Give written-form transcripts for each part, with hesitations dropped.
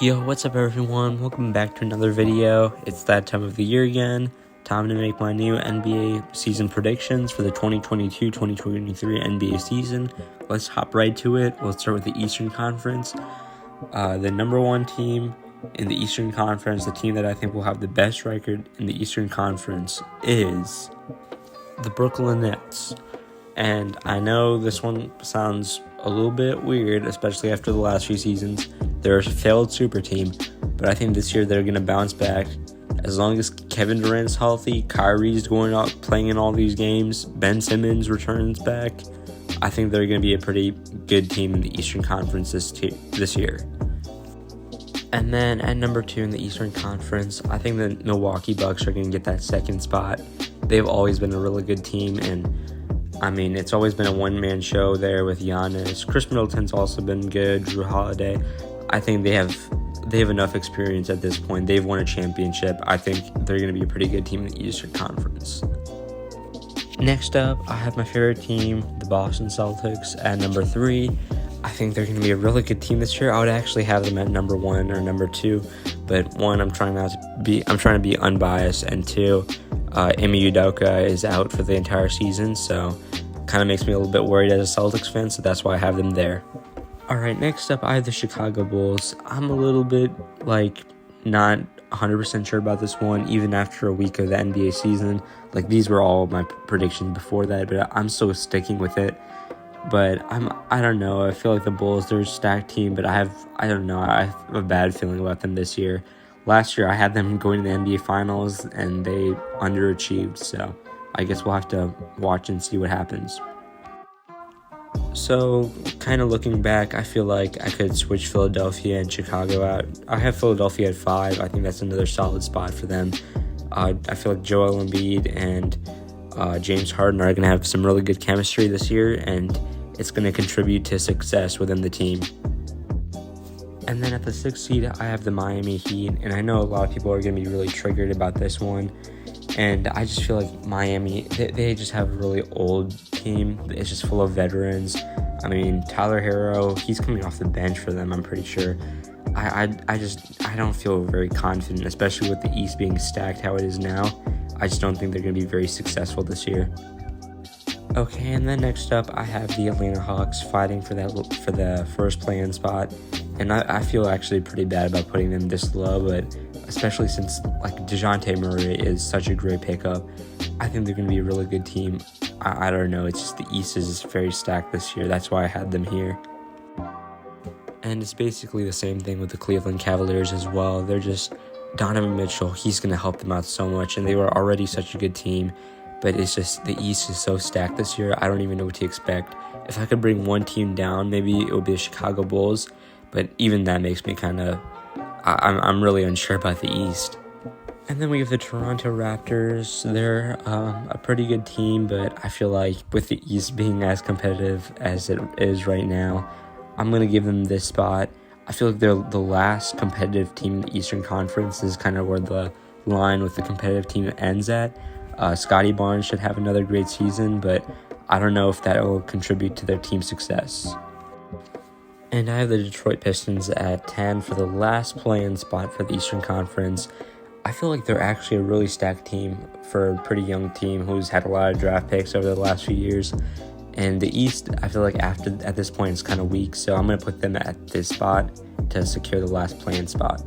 Yo, what's up everyone? Welcome back to another video. It's that time of the year again. Time to make my new NBA season predictions for the 2022-2023 NBA season. Let's hop right to it. Let's start with the Eastern Conference. The number one team in the Eastern Conference, the team that I think will have the best record in the Eastern Conference, is the Brooklyn Nets. And I know this one sounds a little bit weird, especially after the last few seasons. They're a failed super team, but I think this year they're going to bounce back. As long as Kevin Durant's healthy, Kyrie's going out playing in all these games, Ben Simmons returns back, I think they're going to be a pretty good team in the Eastern Conference this year. And then at number 2 in the Eastern Conference, I think the Milwaukee Bucks are going to get that second spot. They've always been a really good team, and it's always been a one-man show there with Giannis. Chris Middleton's also been good, Jrue Holiday. I think they have enough experience at this point. They've won a championship. I think they're going to be a pretty good team in the Eastern Conference. Next up, I have my favorite team, the Boston Celtics, at number 3. I think they're going to be a really good team this year. I would actually have them at number 1 or number 2, but 1, I'm trying to be unbiased, and 2, Ime Udoka is out for the entire season, so kind of makes me a little bit worried as a Celtics fan, so that's why I have them there. Alright, next up, I have the Chicago Bulls. I'm a little bit, not 100% sure about this one, even after a week of the NBA season. These were all my predictions before that, but I'm still sticking with it. But I don't know. I feel like the Bulls, they're a stacked team, but I have a bad feeling about them this year. Last year, I had them going to the NBA Finals, and they underachieved, so I guess we'll have to watch and see what happens. So, kind of looking back, I feel like I could switch Philadelphia and Chicago out. I have Philadelphia at 5. I think that's another solid spot for them. I feel like Joel Embiid and James Harden are going to have some really good chemistry this year, and it's going to contribute to success within the team. And then at the 6th seed, I have the Miami Heat, and I know a lot of people are going to be really triggered about this one. And I just feel like Miami, they just have a really old team. It's just full of veterans. Tyler Herro, he's coming off the bench for them, I'm pretty sure. I don't feel very confident, especially with the East being stacked how it is now. I just don't think they're going to be very successful this year. Okay, and then next up, I have the Atlanta Hawks fighting for the first play-in spot. And I feel actually pretty bad about putting them this low, but especially since DeJounte Murray is such a great pickup, I think they're going to be a really good team. I don't know, it's just the East is very stacked this year. That's why I had them here. And it's basically the same thing with the Cleveland Cavaliers as well. They're just Donovan Mitchell. He's going to help them out so much, and they were already such a good team. But it's just the East is so stacked this year, I don't even know what to expect. If I could bring one team down, maybe it would be the Chicago Bulls. But even that makes me I'm really unsure about the East. And then we have the Toronto Raptors. They're a pretty good team, but I feel like with the East being as competitive as it is right now, I'm going to give them this spot. I feel like they're the last competitive team in the Eastern Conference. Is kind of where the line with the competitive team ends at. Scotty Barnes should have another great season, but I don't know if that will contribute to their team's success. And I have the Detroit Pistons at 10 for the last play-in spot for the Eastern Conference. I feel like they're actually a really stacked team for a pretty young team who's had a lot of draft picks over the last few years. And the East, I feel like at this point, is kind of weak, so I'm going to put them at this spot to secure the last play-in spot.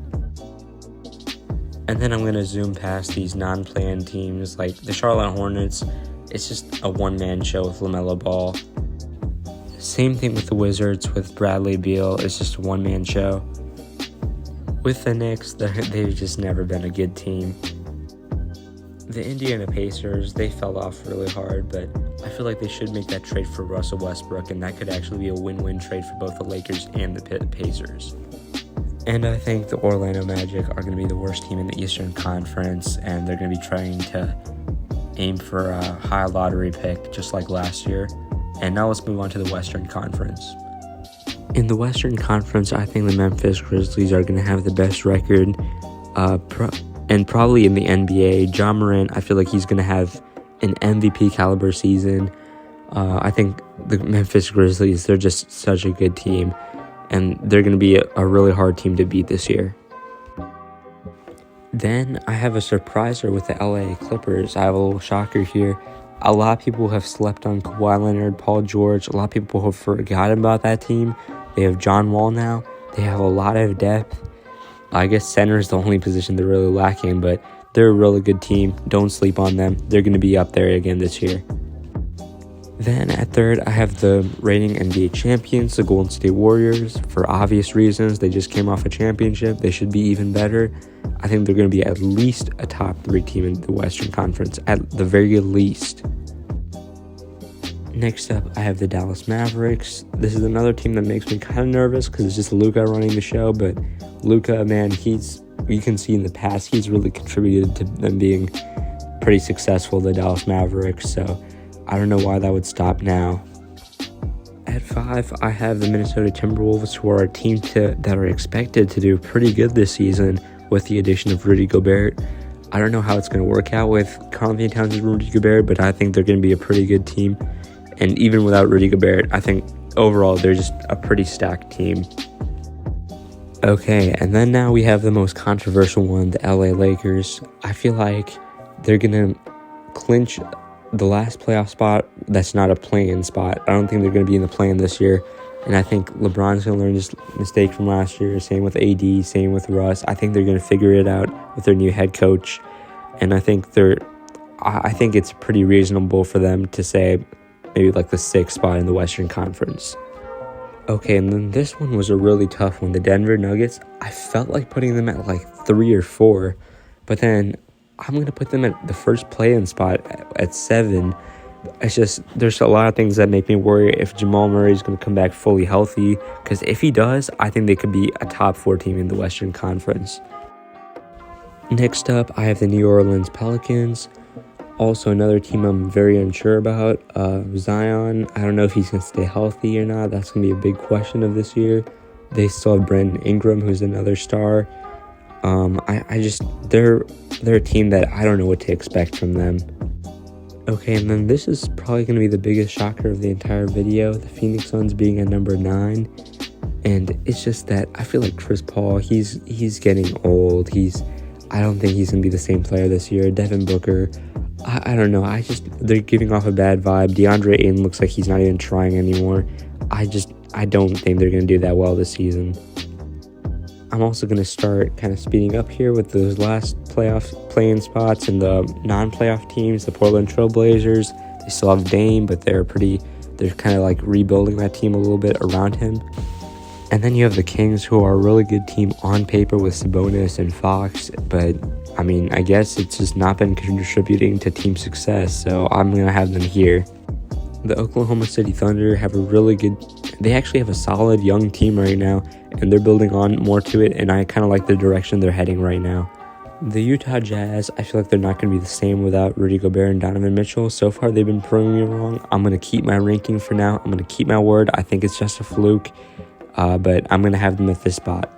And then I'm going to zoom past these non-play-in teams like the Charlotte Hornets. It's just a one-man show with LaMelo Ball. Same thing with the Wizards with Bradley Beal. It's just a one-man show. With the Knicks, they've just never been a good team. The Indiana Pacers, they fell off really hard, but I feel like they should make that trade for Russell Westbrook, and that could actually be a win-win trade for both the Lakers and the Pacers. And I think the Orlando Magic are going to be the worst team in the Eastern Conference, and they're going to be trying to aim for a high lottery pick just like last year. And now let's move on to the Western Conference. In the Western Conference, I think the Memphis Grizzlies are going to have the best record, and probably in the NBA. Ja Morant, I feel like he's going to have an MVP caliber season. I think the Memphis Grizzlies, they're just such a good team. and they're going to be a really hard team to beat this year. Then I have a surpriser with the LA Clippers. I have a little shocker here. A lot of people have slept on Kawhi Leonard, Paul George. A lot of people have forgotten about that team. They have John Wall now. They have a lot of depth. I guess center is the only position they're really lacking, but they're a really good team. Don't sleep on them. They're going to be up there again this year. Then at third, I have the reigning NBA champions, the Golden State Warriors. For obvious reasons, they just came off a championship. They should be even better. I think they're going to be at least a top 3 team in the Western Conference, at the very least. Next up, I have the Dallas Mavericks. This is another team that makes me kind of nervous because it's just Luka running the show. But Luka, man, you can see in the past, he's really contributed to them being pretty successful, the Dallas Mavericks. So I don't know why that would stop now. At 5, I have the Minnesota Timberwolves, who are a team that are expected to do pretty good this season with the addition of Rudy Gobert. I don't know how it's going to work out with Karl-Anthony Towns and Rudy Gobert, but I think they're going to be a pretty good team. And even without Rudy Gobert, I think overall they're just a pretty stacked team. Okay, and then now we have the most controversial one, the LA Lakers. I feel like they're going to clinch the last playoff spot that's not a play-in spot. I don't think they're going to be in the play-in this year. And I think LeBron's going to learn his mistake from last year. Same with AD, same with Russ. I think they're going to figure it out with their new head coach. And I think it's pretty reasonable for them to say maybe like the 6th spot in the Western Conference. Okay, and then this one was a really tough one. The Denver Nuggets, I felt like putting them at like 3 or 4. But then I'm going to put them at the first play-in spot at 7. It's just, there's a lot of things that make me worry if Jamal Murray is going to come back fully healthy. Because if he does, I think they could be a top 4 team in the Western Conference. Next up, I have the New Orleans Pelicans. Also, another team I'm very unsure about. Zion, I don't know if he's going to stay healthy or not. That's going to be a big question of this year. They still have Brandon Ingram, who's another star. They're a team that I don't know what to expect from them. Okay, and then this is probably going to be the biggest shocker of the entire video. The Phoenix Suns being at number 9. And it's just that I feel like Chris Paul, he's getting old. I don't think he's going to be the same player this year. Devin Booker, I don't know. They're giving off a bad vibe. DeAndre Ayton looks like he's not even trying anymore. I don't think they're going to do that well this season. I'm also going to start kind of speeding up here with those last play-in spots and the non-playoff teams, the Portland Trail Blazers. They still have Dame, but they're kind of like rebuilding that team a little bit around him. And then you have the Kings, who are a really good team on paper with Sabonis and Fox, but I mean, I guess it's just not been contributing to team success, so I'm going to have them here. The Oklahoma City Thunder they actually have a solid young team right now, and they're building on more to it, and I kind of like the direction they're heading right now. The Utah Jazz, I feel like they're not going to be the same without Rudy Gobert and Donovan Mitchell. So far, they've been proving me wrong. I'm going to keep my ranking for now. I'm going to keep my word. I think it's just a fluke, but I'm going to have them at this spot.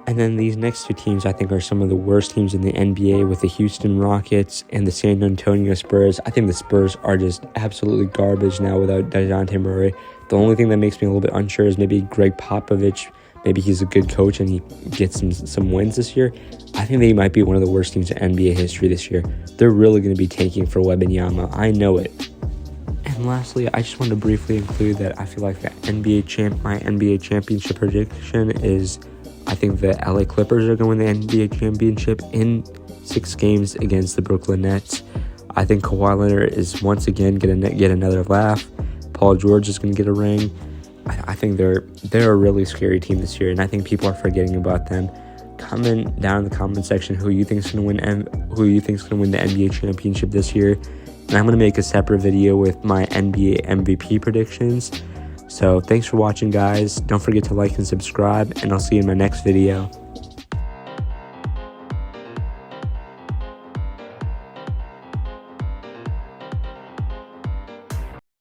And then these next 2 teams, I think, are some of the worst teams in the NBA, with the Houston Rockets and the San Antonio Spurs. I think the Spurs are just absolutely garbage now without DeJounte Murray. The only thing that makes me a little bit unsure is maybe Greg Popovich. Maybe he's a good coach and he gets some wins this year. I think they might be one of the worst teams in NBA history this year. They're really going to be tanking for Wembanyama. I know it. And lastly, I just want to briefly include that I feel like my NBA championship prediction is, I think the LA Clippers are going to win the NBA championship in 6 games against the Brooklyn Nets. I think Kawhi Leonard is once again going to get another laugh. Paul George is going to get a ring. I think they're a really scary team this year, and I think people are forgetting about them. Comment down in the comment section who you think is going to win the NBA championship this year. And I'm going to make a separate video with my NBA MVP predictions. So thanks for watching, guys. Don't forget to like and subscribe, and I'll see you in my next video.